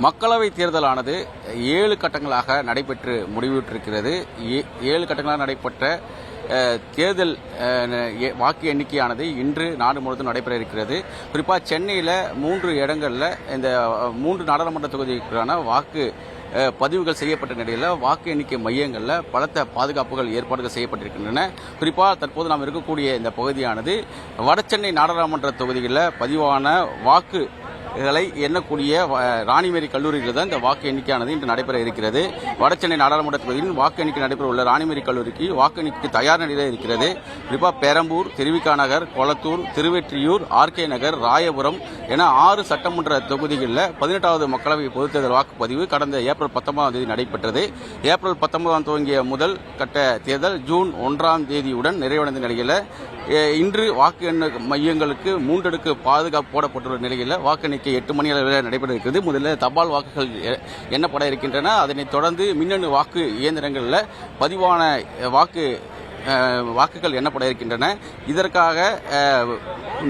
மக்களவை தேர்தலானது 7 கட்டங்களாக நடைபெற்று முடிவுற்றிருக்கிறது. 7 கட்டங்களாக நடைபெற்ற தேர்தல் வாக்கு எண்ணிக்கையானது இன்று நாடு முழுவதும் நடைபெற இருக்கிறது. குறிப்பாக சென்னையில் 3 இடங்களில் இந்த 3 நாடாளுமன்ற தொகுதிக்கான வாக்கு பதிவுகள் செய்யப்பட்ட நிலையில் வாக்கு எண்ணிக்கை மையங்களில் பலத்த பாதுகாப்புகள் ஏற்பாடுகள் செய்யப்பட்டிருக்கின்றன. குறிப்பாக தற்போது நாம் இருக்கக்கூடிய இந்த பகுதியானது வடசென்னை நாடாளுமன்ற தொகுதிகளில் பதிவான வாக்குகளை எண்ணக்கூடிய ராணிமேரி கல்லூரியில் தான் இந்த வாக்கு எண்ணிக்கையானது இன்று நடைபெற இருக்கிறது. வடசென்னை நாடாளுமன்ற தொகுதியில் வாக்கு எண்ணிக்கை நடைபெற உள்ள ராணிமேரி கல்லூரிக்கு வாக்கு எண்ணிக்கை தயார் நிலையில் இருக்கிறது. குறிப்பாக பெரம்பூர், திருவிக நகர், கொளத்தூர், திருவெற்றியூர், ஆர்கே நகர், ராயபுரம் என 6 சட்டமன்ற தொகுதிகளில் 18வது மக்களவை பொதுத் தேர்தல் வாக்குப்பதிவு கடந்த ஏப்ரல் 19ஆம் தேதி நடைபெற்றது. ஏப்ரல் 19ஆம் துவங்கிய முதல் கட்ட தேர்தல் ஜூன் 1ஆம் தேதியுடன் நிறைவடைந்த நிலையில் இன்று வாக்கு எண்ண மையங்களுக்கு 3 அடுக்கு பாதுகாப்பு போடப்பட்டுள்ள நிலையில் வாக்கு எண்ணிக்கை 8 மணி அளவில் நடைபெற இருக்கிறது. முதலில் தபால் வாக்குகள் எண்ணப்பட இருக்கின்றன. அதனைத் தொடர்ந்து மின்னணு வாக்கு இயந்திரங்களில் பதிவான வாக்குகள் எண்ணப்பட இருக்கின்றன. இதற்காக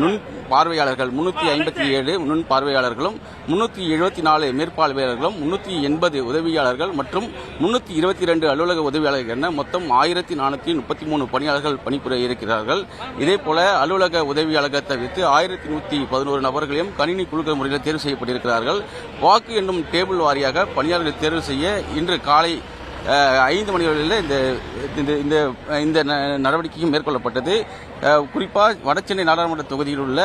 நுண் பார்வையாளர்கள் 357 நுண் பார்வையாளர்களும் 374 மேற்பார்வையாளர்களும் 380 உதவியாளர்கள் மற்றும் 322 அலுவலக உதவியாளர்கள் என மொத்தம் 1433 பணியாளர்கள் பணிபுரிய இருக்கிறார்கள். இதேபோல அலுவலக உதவியாளர்கள் தவிர்த்து 1111 நபர்களையும் கணினி குழுக்கள் முறையில் தேர்வு செய்யப்பட்டிருக்கிறார்கள். வாக்கு என்னும் டேபிள் வாரியாக பணியாளர்களை தேர்வு செய்ய இன்று காலை 5 மணி அளவில் இந்த நடவடிக்கையும் மேற்கொள்ளப்பட்டது. குறிப்பாக வடசென்னை நாடாளுமன்ற தொகுதியில் உள்ள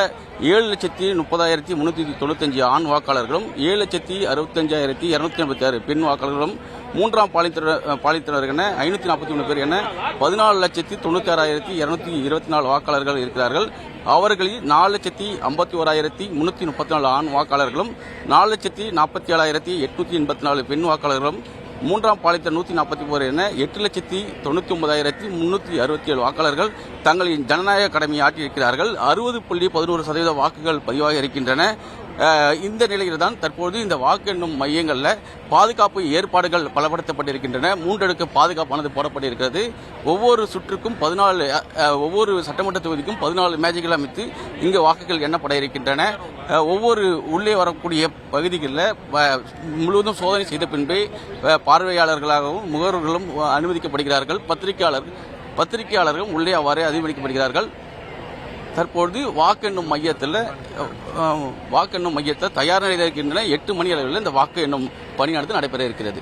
7,30,395 ஆண் வாக்காளர்களும் 7,65,286 பெண் வாக்காளர்களும் 3ஆம் பாலித்தினர் என 543 பேர் என 14,96,224 வாக்காளர்கள் இருக்கிறார்கள். அவர்களில் 4,51,334 ஆண் வாக்காளர்களும் 4,47,884 பெண் வாக்காளர்களும் 3ஆம் பாலித்த 143 என 8,99,367 வாக்காளர்கள் தங்களின் ஜனநாயக கடமையை ஆற்றியிருக்கிறார்கள். 60.11% வாக்குகள் பதிவாக இருக்கின்றன. இந்த நிலையில் தான் தற்போது இந்த வாக்கு எண்ணும் மையங்களில் பாதுகாப்பு ஏற்பாடுகள் பலப்படுத்தப்பட்டிருக்கின்றன. 3 அடுக்கு பாதுகாப்பானது போடப்பட்டிருக்கிறது. ஒவ்வொரு சுற்றுக்கும் 14 ஒவ்வொரு சட்டமன்ற தொகுதிக்கும் 14 மேஜைகள் அமைத்து இங்கு வாக்குகள் எண்ணப்பட இருக்கின்றன. ஒவ்வொரு உள்ளே வரக்கூடிய பகுதிகளில் முழுவதும் சோதனை செய்த பின்பே பார்வையாளர்களாகவும் முகவர்களும் அனுமதிக்கப்படுகிறார்கள். பத்திரிகையாளர்களும் உள்ளே அவ்வாறே அனுமதிக்கப்படுகிறார்கள். தற்பொழுது வாக்கெண்ணும் மையத்தில் தயார் நிலையில் இருக்கின்றன. 8 மணி அளவில் இந்த வாக்கு எண்ணும் பணியானது நடைபெற இருக்கிறது.